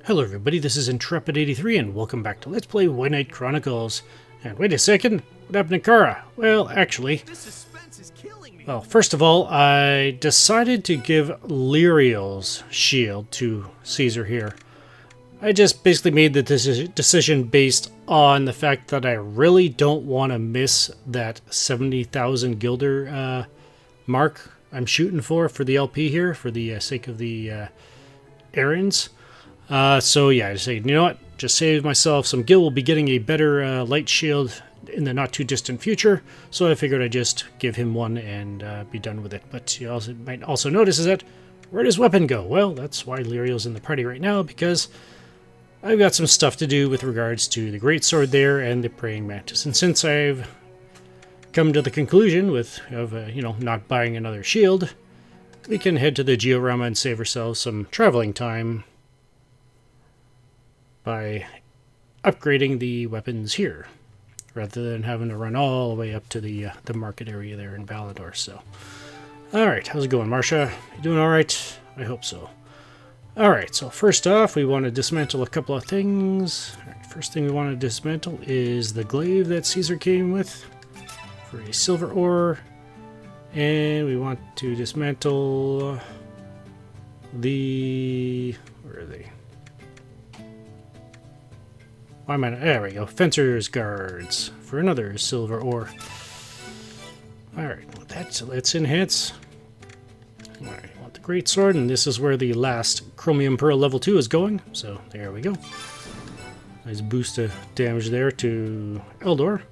Hello everybody, this is Intrepid83 and welcome back to Let's Play White Knight Chronicles. And wait a second, what happened to Kara? Well, actually, This suspense is killing me. well, first of all, I decided to give Lyriel's shield to Caesar here. I just basically made the decision based on the fact that I really don't want to miss that 70,000 Gilder mark I'm shooting for the LP here, for the sake of the errands. So yeah, I say, you know what, just save myself some gil. We'll be getting a better light shield in the not too distant future, so I figured I'd just give him one and be done with it. But you also might also notice is that, where does weapon go? Well, that's why Lyriel's in the party right now, because I've got some stuff to do with regards to the greatsword there and the praying mantis. And since I've come to the conclusion of you know, not buying another shield, we can head to the Georama and save ourselves some traveling time by upgrading the weapons here, rather than having to run all the way up to the market area there in Valador. So, alright, how's it going, Marcia? You doing alright? I hope so. Alright, so first off, we want to dismantle a couple of things. Right, first thing we want to dismantle is the glaive that Caesar came with for a silver ore. And we want to dismantle the... where are they? Why am I not? There we go. Fencer's guards for another silver ore. Alright, so let's enhance. Alright, want the greatsword, and this is where the last Chromium Pearl level 2 is going. So there we go. Nice boost of damage there to Eldor.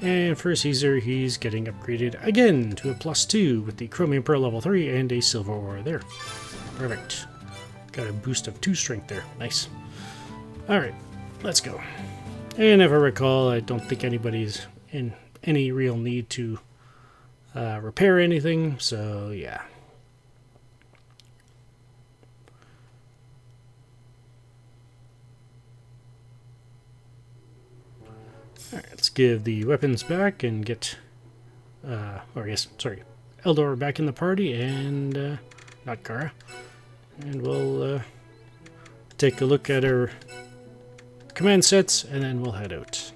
And for Caesar, he's getting upgraded again to a +2 with the Chromium Pearl level 3 and a silver ore there. Perfect. Got a boost of 2 strength there. Nice. Alright, let's go. And if I recall, I don't think anybody's in any real need to repair anything, so yeah. Alright, let's give the weapons back and get, Eldor back in the party, and, not Kara. And we'll, take a look at our command sets, and then we'll head out.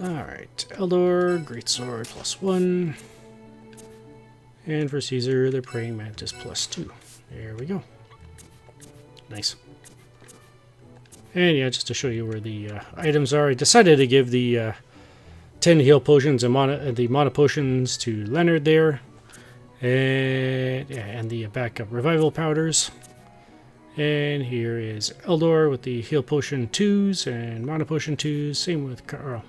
Alright, Eldor, greatsword +1. And for Caesar, the praying mantis +2. There we go. Nice. And yeah, just to show you where the items are, I decided to give the 10 heal potions and the mana potions to Leonard there. And, yeah, and the backup revival powders. And here is Eldor with the heal potion 2s and mana potion 2s. Same with Kara.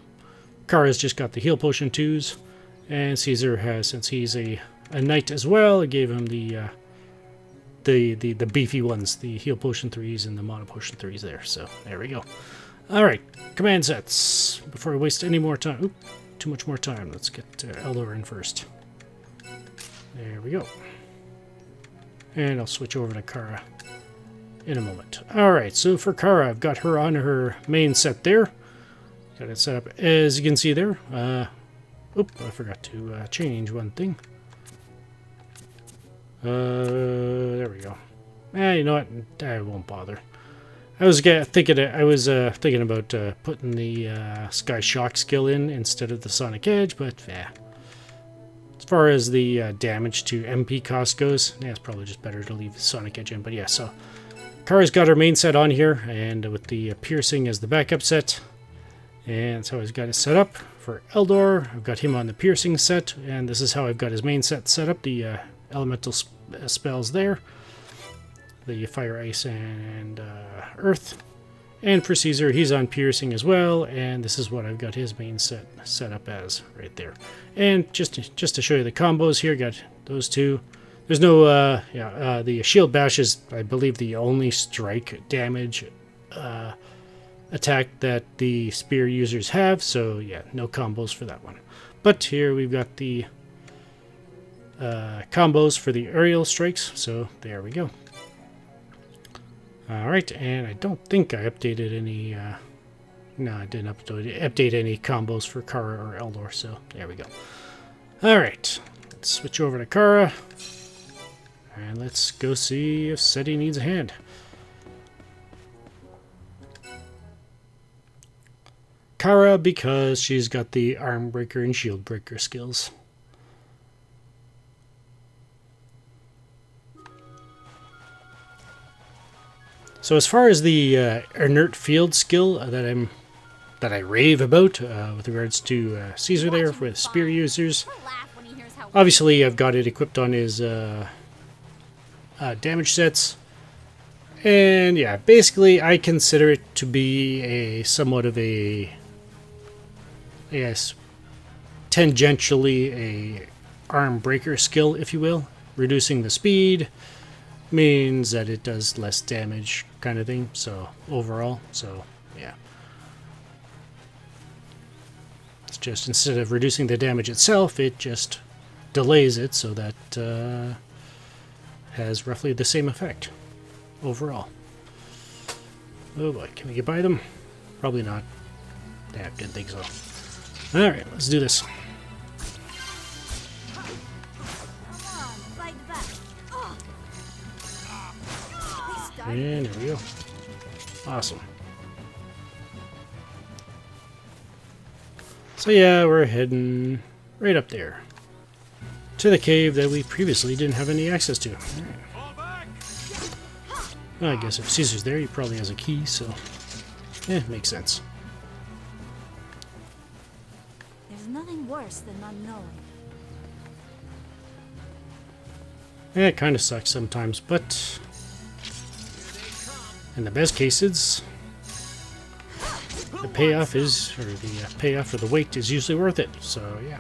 Kara's just got the heal potion 2s. And Caesar has, since he's a knight as well, I gave him the beefy ones, the heal potion 3s and the mana potion 3s there. So there we go. Alright, command sets. Before we waste any more time. Oop, too much more time. Let's get Eldor in first. There we go. And I'll switch over to Kara in a moment. Alright, so for Kara, I've got her on her main set there. Got it set up as you can see there. Oop, I forgot to change one thing. There we go. You know what? I won't bother. I was thinking about putting the Sky Shock skill in instead of the Sonic Edge, but yeah. As far as the damage to MP cost goes, yeah, it's probably just better to leave the Sonic Edge in. But yeah, so Kara's got her main set on here, and with the piercing as the backup set. And so I've got it set up for Eldor. I've got him on the piercing set, and this is how I've got his main set set up. The elemental spells there, the fire, ice, and earth. And for Caesar, he's on piercing as well, and this is what I've got his main set up as right there. And just to show you the combos here, got those two. There's no the shield bash is, I believe, the only strike damage attack that the spear users have, so yeah, no combos for that one. But here we've got the combos for the aerial strikes, so there we go. Alright, and I don't think I updated any no, I didn't update any combos for Kara or Eldor, so there we go. Alright, let's switch over to Kara and let's go see if Setti needs a hand. Kara because she's got the arm breaker and shield breaker skills. So as far as the inert field skill that I rave about with regards to Caesar there with spear users, obviously I've got it equipped on his damage sets, and yeah, basically I consider it to be a somewhat of a, I guess, tangentially a arm breaker skill, if you will. Reducing the speed means that it does less damage kind of thing, so overall, so yeah. It's just instead of reducing the damage itself, it just delays it so that has roughly the same effect overall. Oh boy, can we get by them? Probably not. Yeah, didn't think so. Alright, let's do this. And there we go. Awesome. So yeah, we're heading right up there to the cave that we previously didn't have any access to. Right. Well, I guess if Caesar's there, he probably has a key, so yeah, makes sense. There's nothing worse than unknowing. Yeah, it kind of sucks sometimes, but in the best cases, the payoff is, or the payoff for the wait is usually worth it. So yeah.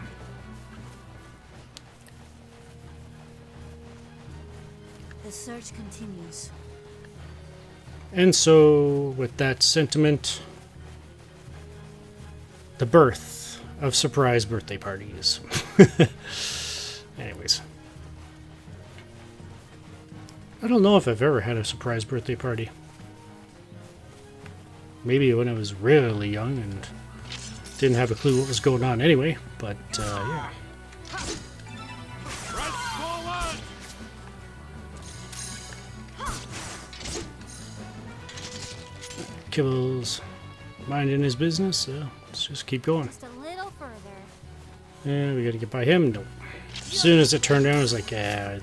The search continues. And so, with that sentiment, the birth of surprise birthday parties. Anyways. I don't know if I've ever had a surprise birthday party. Maybe when I was really young and didn't have a clue what was going on anyway, but yeah. Kibble's minding his business, so let's just keep going. Just a little further. And we gotta get by him. Nope. As soon as it turned around, I was like, yeah,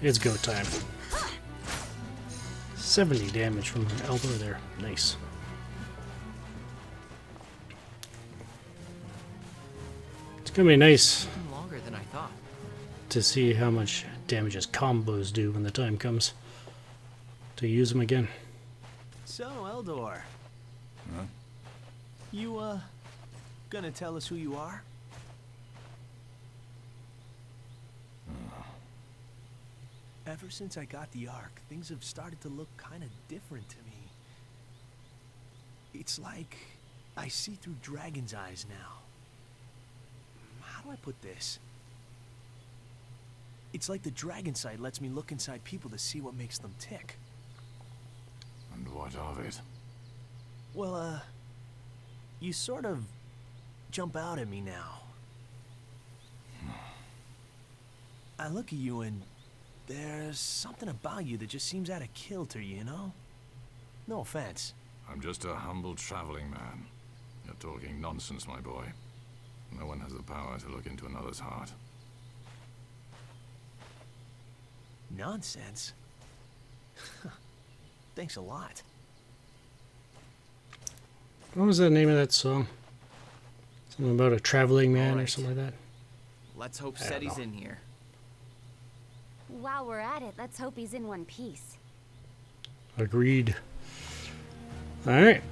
it's go time. 70 damage from an elbow there. Nice. It's gonna be nice Longer than I thought. to see how much damage his combos do when the time comes to use them again. So, Eldor. Huh? You, gonna tell us who you are? Ever since I got the Ark, things have started to look kind of different to me. It's like I see through dragon's eyes now. How do I put this? It's like the dragon sight lets me look inside people to see what makes them tick. And what of it? Well, you sort of jump out at me now. I look at you and there's something about you that just seems out of kilter, you know? No offense. I'm just a humble traveling man. You're talking nonsense, my boy. No one has the power to look into another's heart. Nonsense? Thanks a lot. What was the name of that song? Something about a traveling man or something like that? Let's hope I don't Setti's know. in here. While we're at it, let's hope he's in one piece. Agreed. Alright.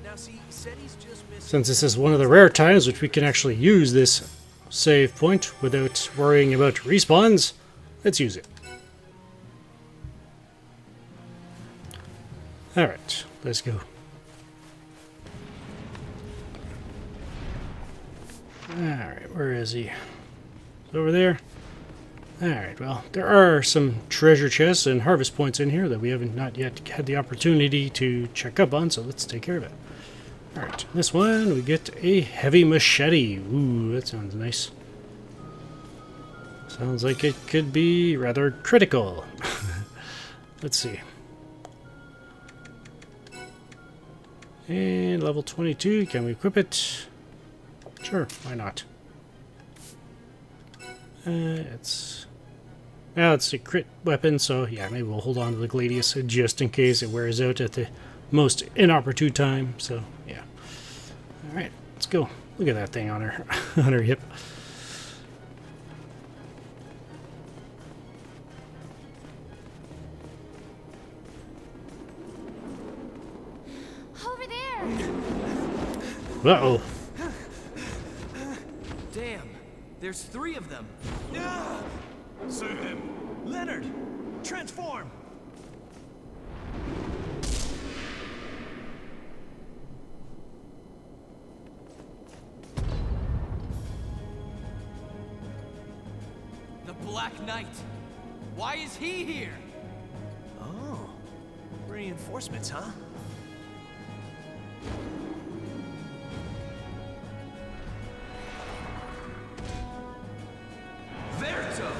Now see, Setti's just missing. Since this is one of the rare times which we can actually use this save point without worrying about respawns, let's use it. Alright, let's go. Alright, where is he? Over there? Alright, well, there are some treasure chests and harvest points in here that we haven't not yet had the opportunity to check up on, so let's take care of it. Alright, this one, we get a heavy machete. Ooh, that sounds nice. Sounds like it could be rather critical. Let's see. And level 22, can we equip it? Sure, why not? It's a crit weapon, so yeah, maybe we'll hold on to the Gladius just in case it wears out at the most inopportune time. So yeah. All right, let's go. Look at that thing on her on her hip. Over there! Uh-oh. Damn, there's 3 of them. Save him. Leonard, transform! The Black Knight. Why is he here? Oh, reinforcements, huh? Verto!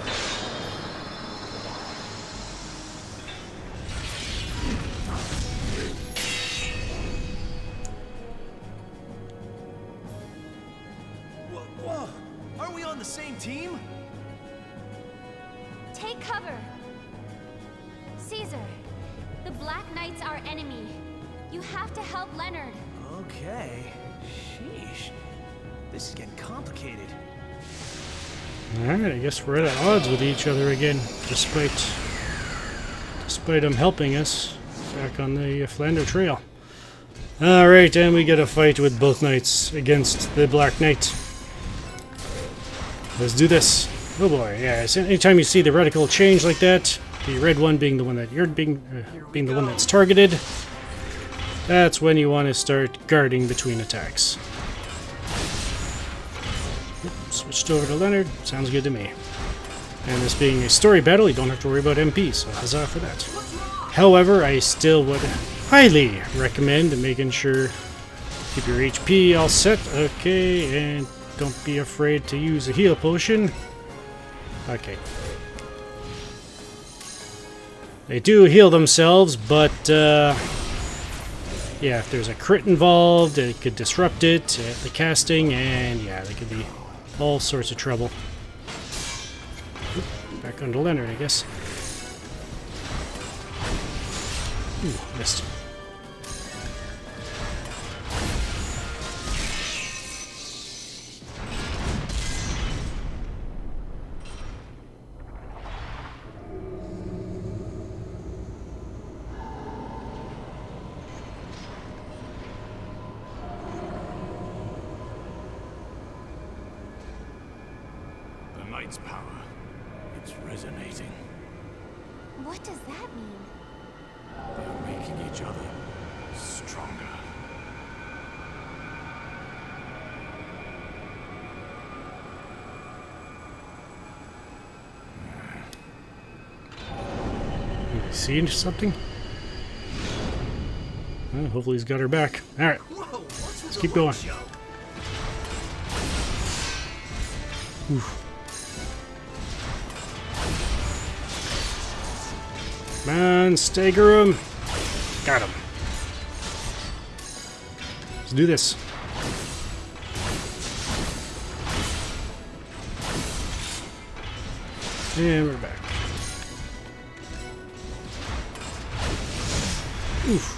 Whoa, aren't we on the same team? Take cover! Caesar, the Black Knight's our enemy. You have to help Leonard. Okay. Sheesh. This is getting complicated. Alright, I guess we're at odds with each other again, despite them helping us back on the Flander Trail. Alright, and we get a fight with both knights against the Black Knight. Let's do this. Oh boy, yeah, so anytime you see the reticle change like that, the red one being the one that you're being the one that's targeted, that's when you want to start guarding between attacks. Switched over to Leonard. Sounds good to me. And this being a story battle, you don't have to worry about MP, so huzzah for that. However, I still would highly recommend making sure keep your HP all set. Okay, and don't be afraid to use a heal potion. Okay. They do heal themselves, but yeah, if there's a crit involved, it could disrupt it, the casting, and yeah, they could be all sorts of trouble. Oop, back onto Leonard, I guess. Ooh, missed. The Knight's power. It's resonating. What does that mean? They're making each other stronger. You seen something? Well, hopefully he's got her back. Alright, let's keep going. Oof. Man, stagger him. Got him. Let's do this. And we're back. Oof.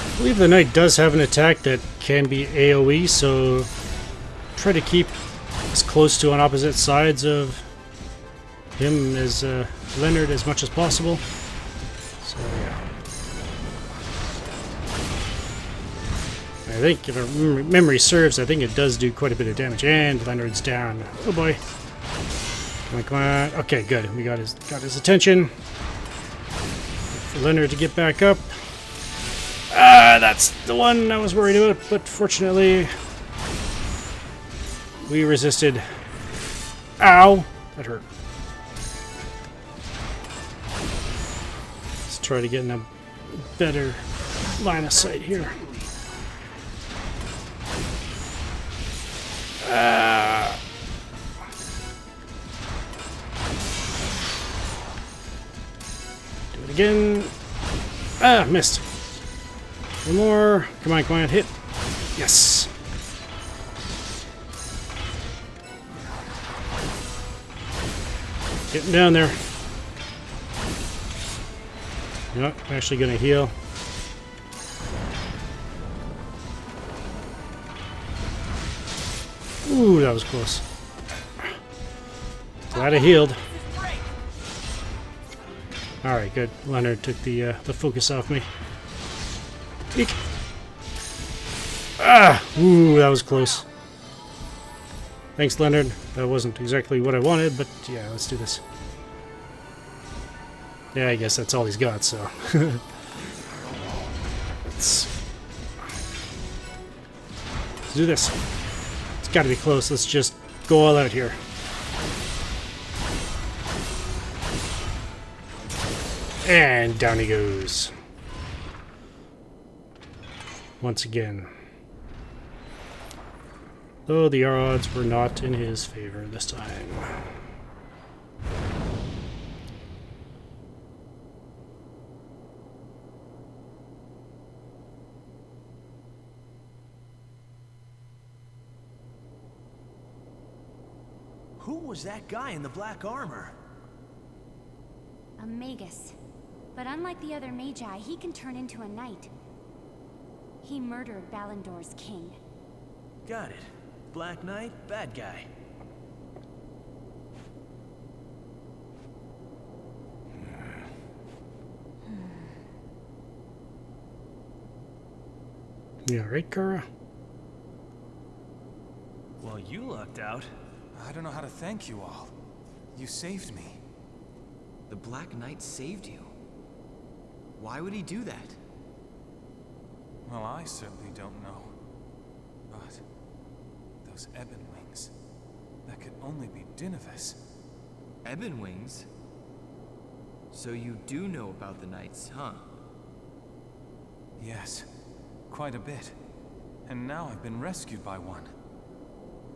I believe the knight does have an attack that can be AoE, so try to keep as close to on opposite sides of him as Leonard as much as possible. So yeah. I think if memory serves, I think it does do quite a bit of damage. And Leonard's down. Oh boy. Come on, come on. Okay, good. We got his attention. Wait for Leonard to get back up. Ah, that's the one I was worried about, but fortunately we resisted. Ow! That hurt. Let's try to get in a better line of sight here. again. Ah, missed. One more. Come on, come on, hit. Yes. Getting down there. Yep, I'm actually gonna heal. Ooh, that was close. Glad I healed. Alright, good. Leonard took the focus off me. Eek. Ah! Ooh, that was close. Thanks, Leonard. That wasn't exactly what I wanted, but yeah, let's do this. Yeah, I guess that's all he's got, so... let's do this. It's gotta be close. Let's just go all out here. And down he goes. Once again. Though the odds were not in his favor this time. Who was that guy in the black armor? A magus. But unlike the other magi, he can turn into a knight. He murdered Balindor's king. Got it. Black Knight, bad guy. Yeah, right, Kara? Well, you lucked out. I don't know how to thank you all. You saved me. The Black Knight saved you. Why would he do that? Well, I certainly don't know. But those ebon wings, that could only be Dinovis. Ebon wings? So you do know about the knights, huh? Yes, quite a bit. And now I've been rescued by one.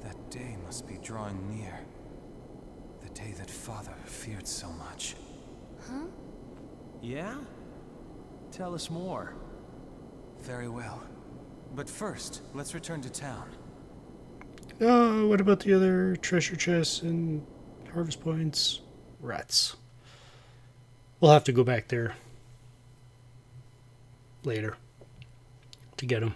That day must be drawing near. The day that Father feared so much. Huh? Yeah? Tell us more. Very well. But first, let's return to town. What about the other treasure chests and harvest points? Rats. We'll have to go back there later to get them.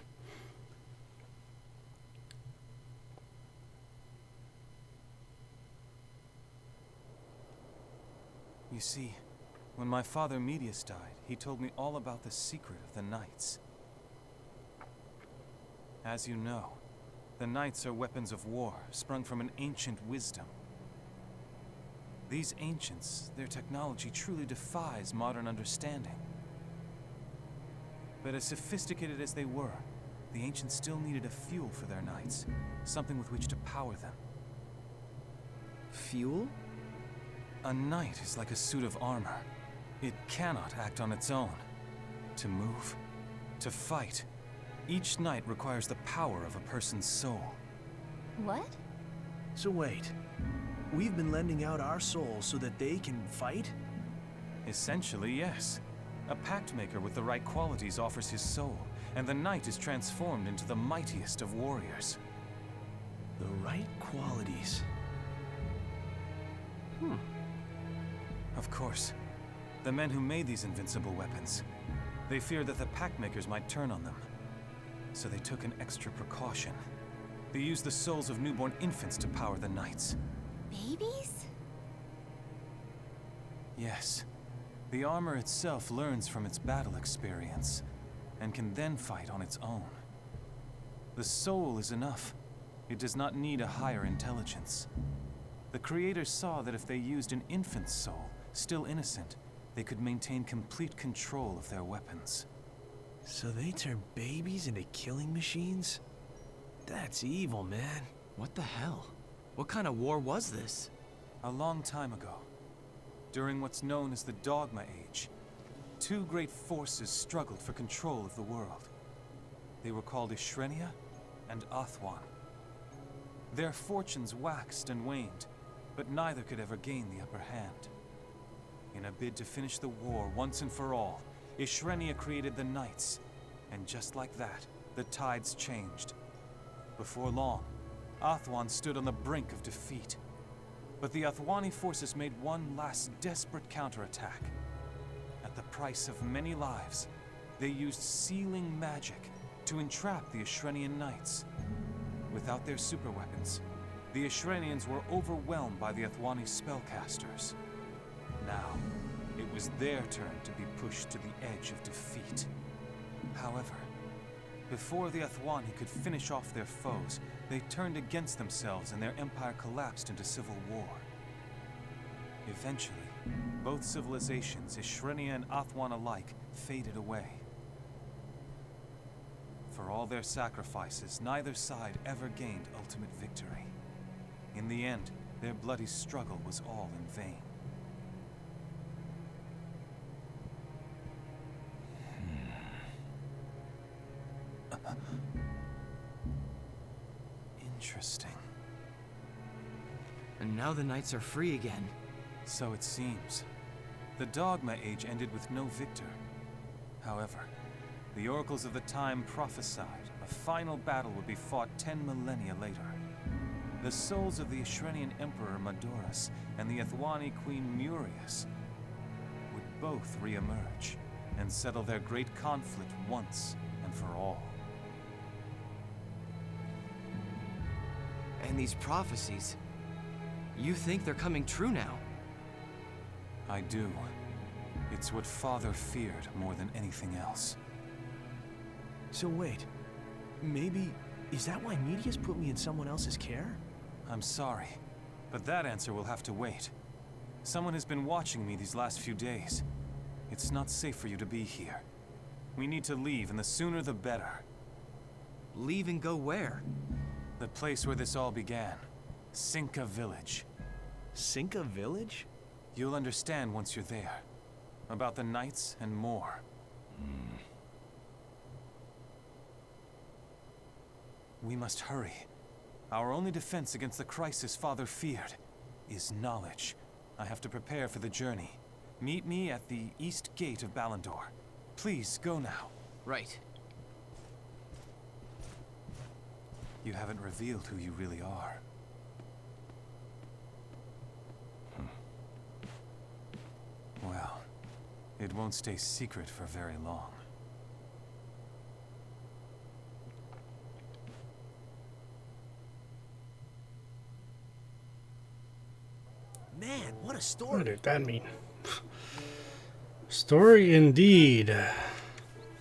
You see, when my father Medius died, he told me all about the secret of the Knights. As you know, the Knights are weapons of war, sprung from an ancient wisdom. These ancients, their technology truly defies modern understanding. But as sophisticated as they were, the ancients still needed a fuel for their knights, something with which to power them. Fuel? A knight is like a suit of armor. It cannot act on its own. To move, to fight, each knight requires the power of a person's soul. What? So wait, we've been lending out our souls so that they can fight? Essentially, yes. A pact maker with the right qualities offers his soul, and the knight is transformed into the mightiest of warriors. The right qualities. Of course. The men who made these invincible weapons, they feared that the pact makers might turn on them. So they took an extra precaution. They used the souls of newborn infants to power the knights. Babies? Yes. The armor itself learns from its battle experience, and can then fight on its own. The soul is enough. It does not need a higher intelligence. The creators saw that if they used an infant's soul, still innocent, they could maintain complete control of their weapons. So they turn babies into killing machines? That's evil, man. What the hell? What kind of war was this? A long time ago, during what's known as the Dogma Age, two great forces struggled for control of the world. They were called Ishrenia and Othwan. Their fortunes waxed and waned, but neither could ever gain the upper hand. In a bid to finish the war once and for all, Ishrenia created the Knights. And just like that, the tides changed. Before long, Athwan stood on the brink of defeat. But the Athwani forces made one last desperate counterattack. At the price of many lives, they used sealing magic to entrap the Ishrenian Knights. Without their superweapons, the Ishrenians were overwhelmed by the Athwani spellcasters. Now, it was their turn to be pushed to the edge of defeat. However, before the Athwani could finish off their foes, they turned against themselves and their empire collapsed into civil war. Eventually, both civilizations, Ishrenia and Athwan alike, faded away. For all their sacrifices, neither side ever gained ultimate victory. In the end, their bloody struggle was all in vain. Interesting. And now the knights are free again. So it seems. The Dogma Age ended with no victor. However, the oracles of the time prophesied a final battle would be fought 10 millennia later. The souls of the Ishrenian Emperor Maduras and the Athwani Queen Murius would both re-emerge and settle their great conflict once and for all. And these prophecies, you think they're coming true now? I do. It's what Father feared more than anything else. So wait, maybe... is that why Medius put me in someone else's care? I'm sorry, but that answer will have to wait. Someone has been watching me these last few days. It's not safe for you to be here. We need to leave, and the sooner the better. Leave and go where? The place where this all began. Sinka Village. Sinka Village? You'll understand once you're there. About the Knights and more. We must hurry. Our only defense against the crisis Father feared is knowledge. I have to prepare for the journey. Meet me at the east gate of Balindor. Please, go now. Right. You haven't revealed who you really are. Well, it won't stay secret for very long. Man, what a What story. did that mean? Story indeed.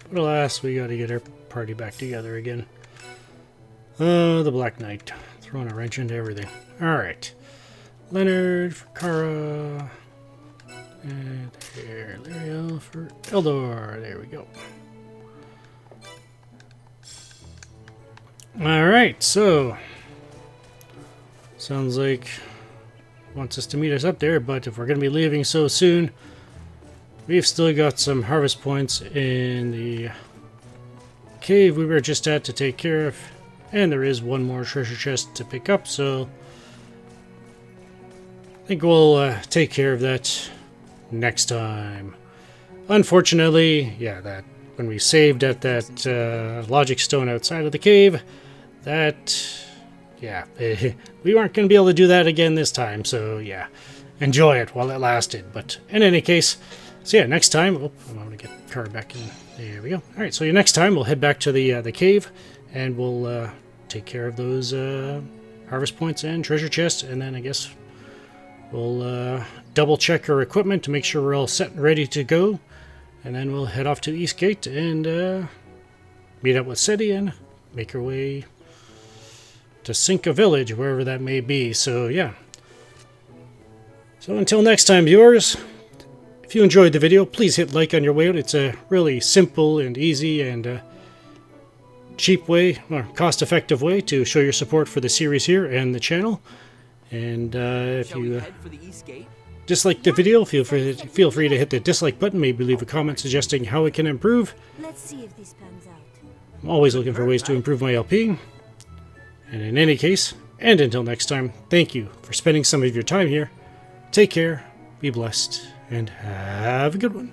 But alas, we gotta get our party back together again. The Black Knight. Throwing a wrench into everything. Alright. Leonard for Kara. And there, Liriel for Eldor. There we go. Alright, so... sounds like... wants us to meet us up there, but if we're going to be leaving so soon, we've still got some harvest points in the cave we were just at to take care of, and there is one more treasure chest to pick up, so I think we'll take care of that next time. Unfortunately, yeah, that when we saved at that logic stone outside of the cave, that... yeah, we weren't going to be able to do that again this time, so yeah, enjoy it while it lasted. But in any case, so yeah, next time, oh, I'm going to get Kara back in. There we go. All right, so yeah, next time we'll head back to the cave, and we'll take care of those harvest points and treasure chests, and then I guess we'll double check our equipment to make sure we're all set and ready to go, and then we'll head off to the East Gate and meet up with Setti and make our way to Sinka Village, wherever that may be. So yeah. So until next time, viewers, if you enjoyed the video, please hit like on your way out. It's a really simple and easy and cheap way, or cost-effective way to show your support for the series here and the channel. And if Shall we you head for the east gate? dislike the video, feel free to hit the dislike button. Maybe leave a comment suggesting how it can improve. Let's see if this pans out. I'm always looking for ways to improve my LP. And in any case, and until next time, thank you for spending some of your time here. Take care, be blessed, and have a good one.